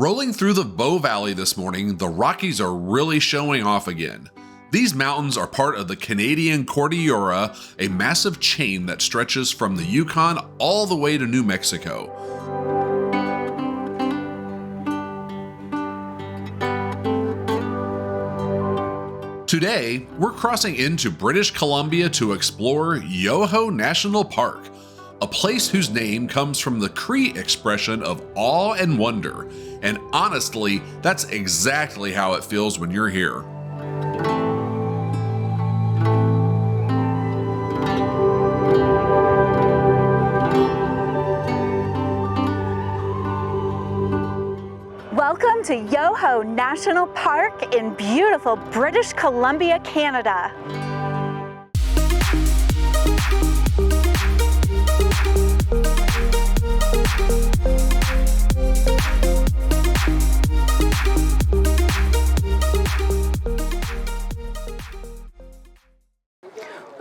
Rolling through the Bow Valley this morning, the Rockies are really showing off again. These mountains are part of the Canadian Cordillera, a massive chain that stretches from the Yukon all the way to New Mexico. Today, we're crossing into British Columbia to explore Yoho National Park, a place whose name comes from the Cree expression of awe and wonder, and honestly, that's exactly how it feels when you're here. Welcome to Yoho National Park in beautiful British Columbia, Canada.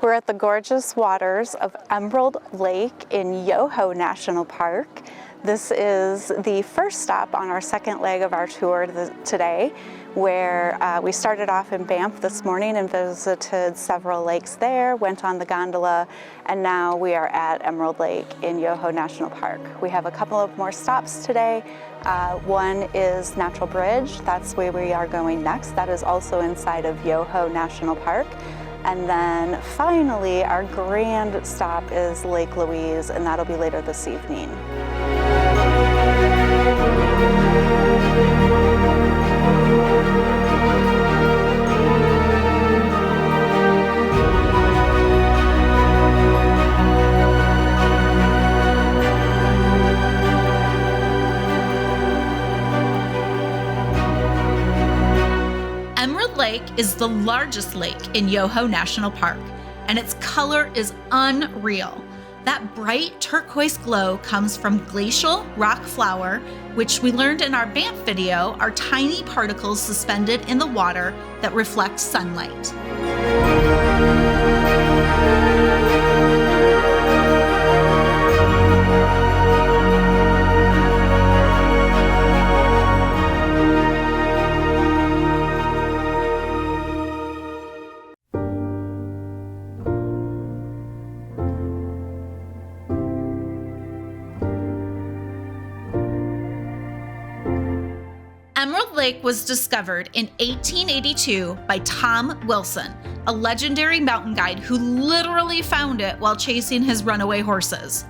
We're at the gorgeous waters of Emerald Lake in Yoho National Park. This is the first stop on our second leg of our tour today, where we started off in Banff this morning and visited several lakes there, went on the gondola, and now we are at Emerald Lake in Yoho National Park. We have a couple of more stops today. One is Natural Bridge. That's where we are going next. That is also inside of Yoho National Park. And then finally, our grand stop is Lake Louise, and that'll be later this evening. Emerald Lake is the largest lake in Yoho National Park, and its color is unreal. That bright turquoise glow comes from glacial rock flour, which we learned in our Banff video are tiny particles suspended in the water that reflect sunlight. Emerald Lake was discovered in 1882 by Tom Wilson, a legendary mountain guide who literally found it while chasing his runaway horses.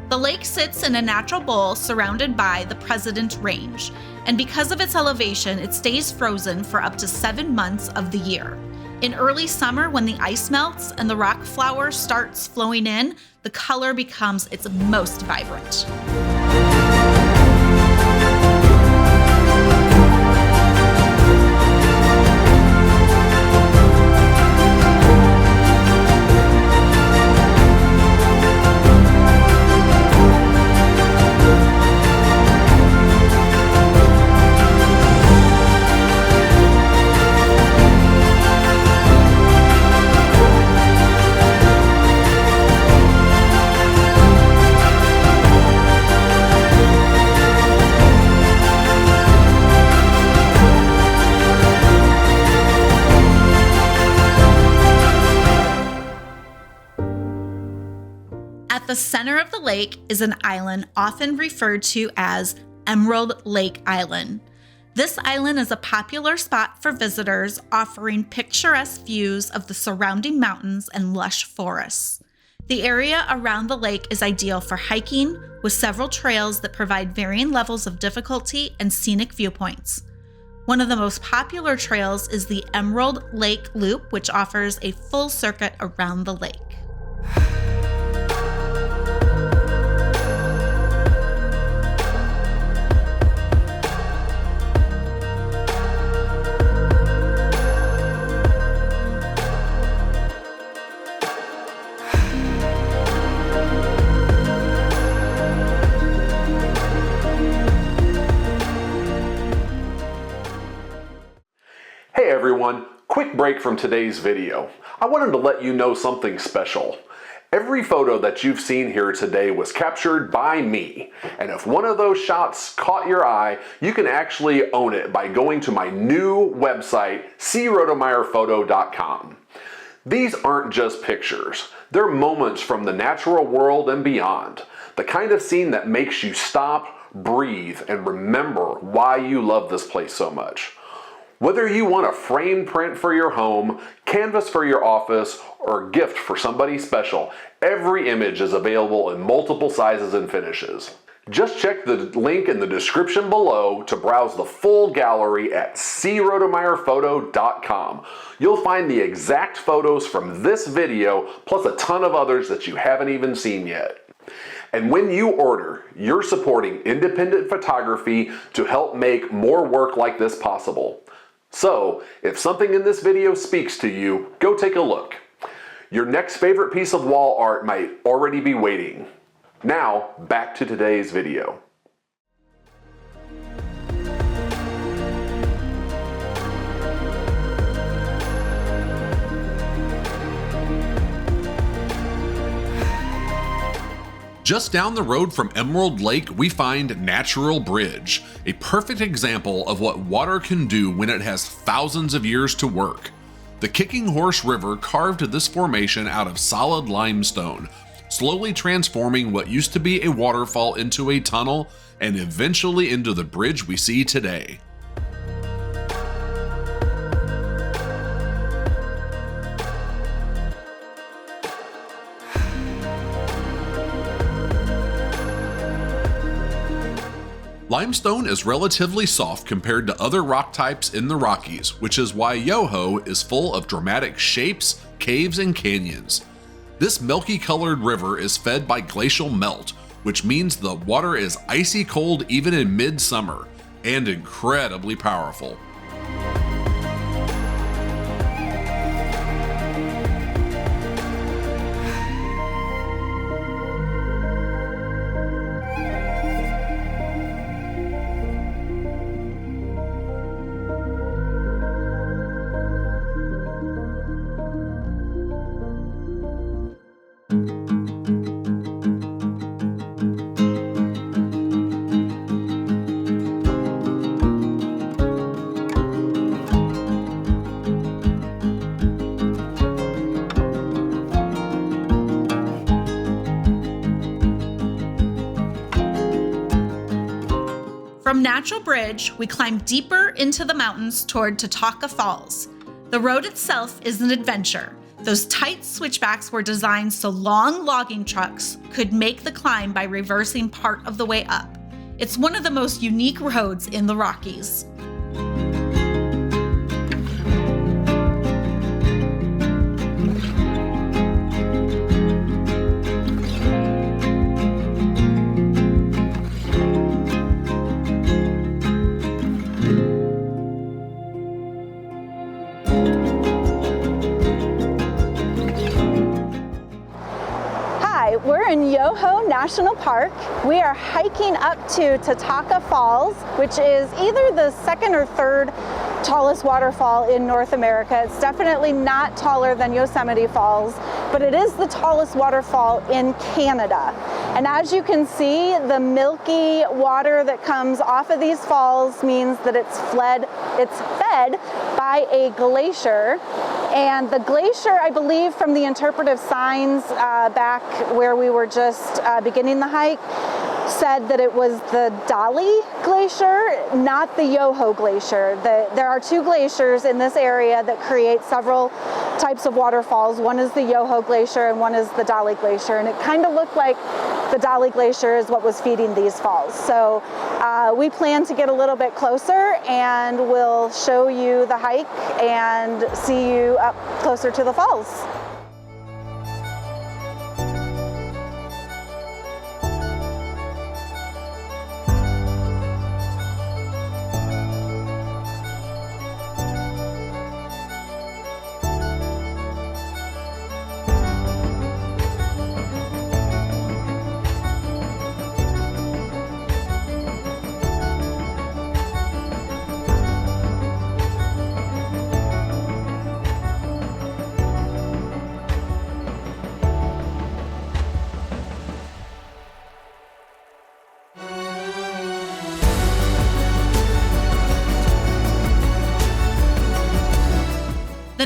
The lake sits in a natural bowl surrounded by the President Range, and because of its elevation, it stays frozen for up to 7 months of the year. In early summer, when the ice melts and the rock flour starts flowing in, the color becomes its most vibrant. At the center of the lake is an island often referred to as Emerald Lake Island. This island is a popular spot for visitors, offering picturesque views of the surrounding mountains and lush forests. The area around the lake is ideal for hiking, with several trails that provide varying levels of difficulty and scenic viewpoints. One of the most popular trails is the Emerald Lake Loop, which offers a full circuit around the lake. Hey everyone, quick break from today's video. I wanted to let you know something special. Every photo that you've seen here today was captured by me, and if one of those shots caught your eye, you can actually own it by going to my new website, crotemeyerphoto.com. These aren't just pictures, they're moments from the natural world and beyond, the kind of scene that makes you stop, breathe, and remember why you love this place so much. Whether you want a framed print for your home, canvas for your office, or gift for somebody special, every image is available in multiple sizes and finishes. Just check the link in the description below to browse the full gallery at crotemeyerphoto.com. You'll find the exact photos from this video, plus a ton of others that you haven't even seen yet. And when you order, you're supporting independent photography to help make more work like this possible. So, if something in this video speaks to you, go take a look. Your next favorite piece of wall art might already be waiting. Now, back to today's video. Just down the road from Emerald Lake, we find Natural Bridge, a perfect example of what water can do when it has thousands of years to work. The Kicking Horse River carved this formation out of solid limestone, slowly transforming what used to be a waterfall into a tunnel and eventually into the bridge we see today. Limestone is relatively soft compared to other rock types in the Rockies, which is why Yoho is full of dramatic shapes, caves, and canyons. This milky colored river is fed by glacial melt, which means the water is icy cold even in midsummer, and incredibly powerful. From Natural Bridge, we climb deeper into the mountains toward Takakkaw Falls. The road itself is an adventure. Those tight switchbacks were designed so long logging trucks could make the climb by reversing part of the way up. It's one of the most unique roads in the Rockies. We're in Yoho National Park. We are hiking up to Takakkaw Falls, which is either the second or third tallest waterfall in North America. It's definitely not taller than Yosemite Falls, but it is the tallest waterfall in Canada. And as you can see, the milky water that comes off of these falls means that it's fed by a glacier. And the glacier, I believe from the interpretive signs back where we were just beginning the hike, said that it was the Daly Glacier, not the Yoho Glacier. There are two glaciers in this area that create several types of waterfalls. One is the Yoho Glacier and one is the Daly Glacier. And it kind of looked like the Daly Glacier is what was feeding these falls. So we plan to get a little bit closer and we'll show you the hike and see you up closer to the falls.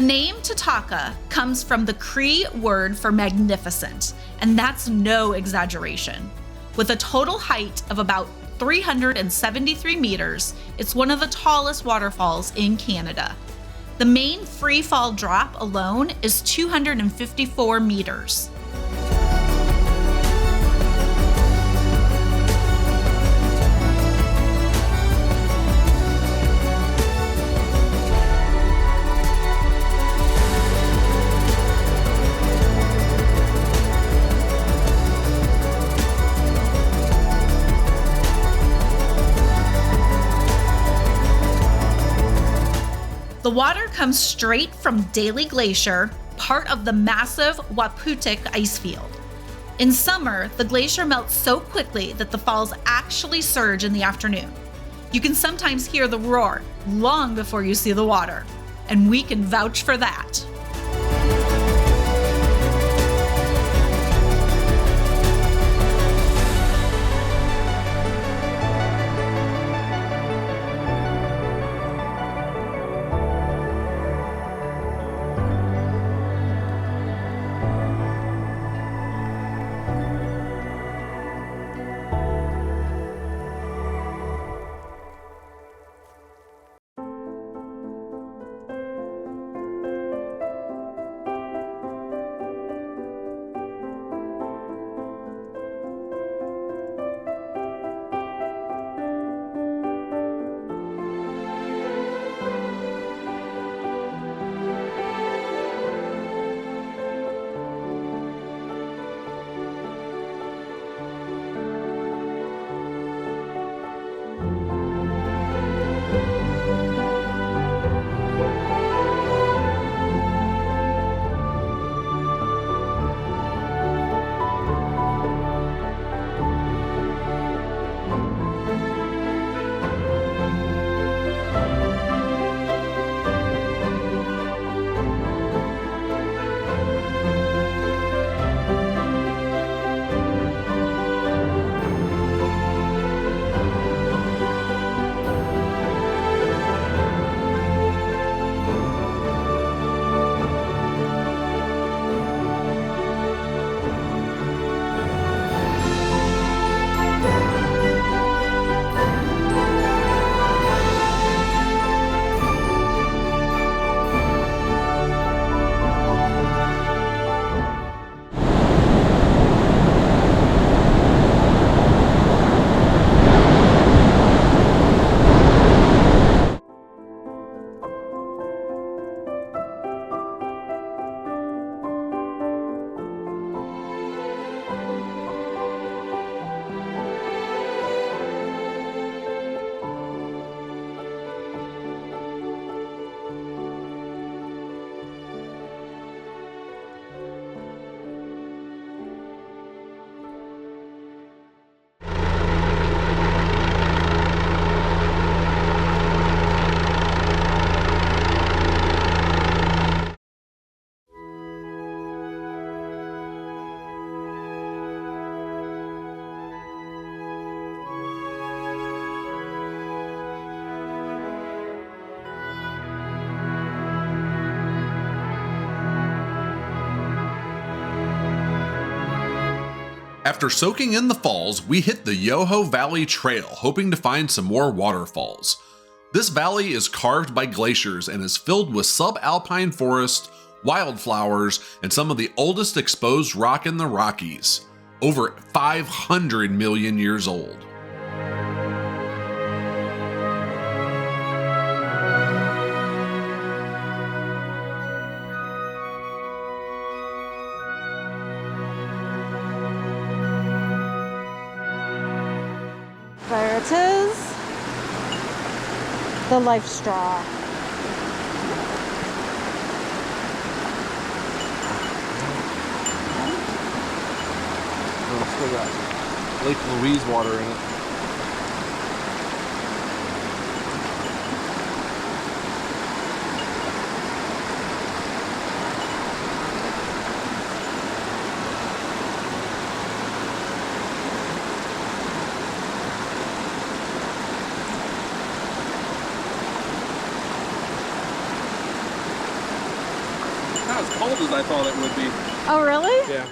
name Takakkaw comes from the Cree word for magnificent, and that's no exaggeration. With a total height of about 373 meters, it's one of the tallest waterfalls in Canada. The main free fall drop alone is 254 meters. The water comes straight from Daly Glacier, part of the massive Waputtik ice field. In summer, the glacier melts so quickly that the falls actually surge in the afternoon. You can sometimes hear the roar long before you see the water, and we can vouch for that. After soaking in the falls, we hit the Yoho Valley Trail, hoping to find some more waterfalls. This valley is carved by glaciers and is filled with subalpine forest, wildflowers, and some of the oldest exposed rock in the Rockies, over 500 million years old. There it is, the life straw. Oh, it's still got Lake Louise water in it. cold as I thought it would be. Oh, really? Yeah.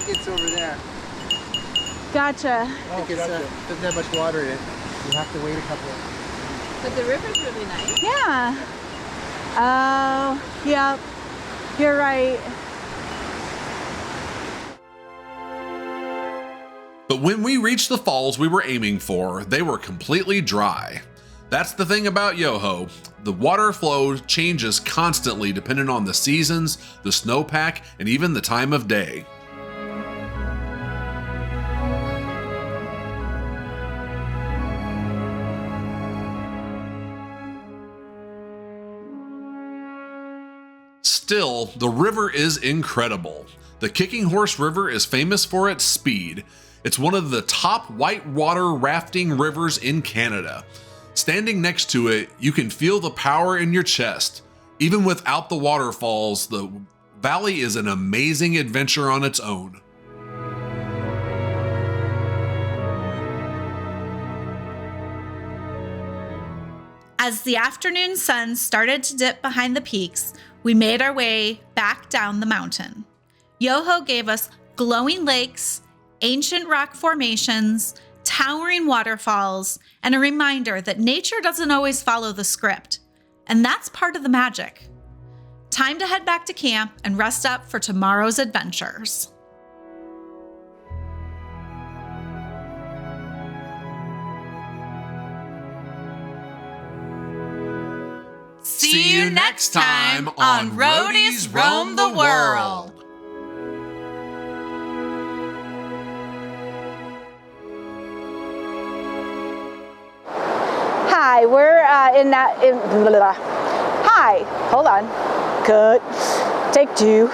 It's over there. Gotcha. I think it doesn't have much water in it. You have to wait a couple of... But the river's really nice. Yeah. Oh, yep. You're right. But when we reached the falls we were aiming for, they were completely dry. That's the thing about Yoho. The water flow changes constantly depending on the seasons, the snowpack, and even the time of day. Still, the river is incredible. The Kicking Horse River is famous for its speed. It's one of the top whitewater rafting rivers in Canada. Standing next to it, you can feel the power in your chest. Even without the waterfalls, the valley is an amazing adventure on its own. As the afternoon sun started to dip behind the peaks, we made our way back down the mountain. Yoho gave us glowing lakes, ancient rock formations, towering waterfalls, and a reminder that nature doesn't always follow the script. And that's part of the magic. Time to head back to camp and rest up for tomorrow's adventures. See you next time on Roadies Roam the World. Hi, we're Hi, hold on. Cut. Take two.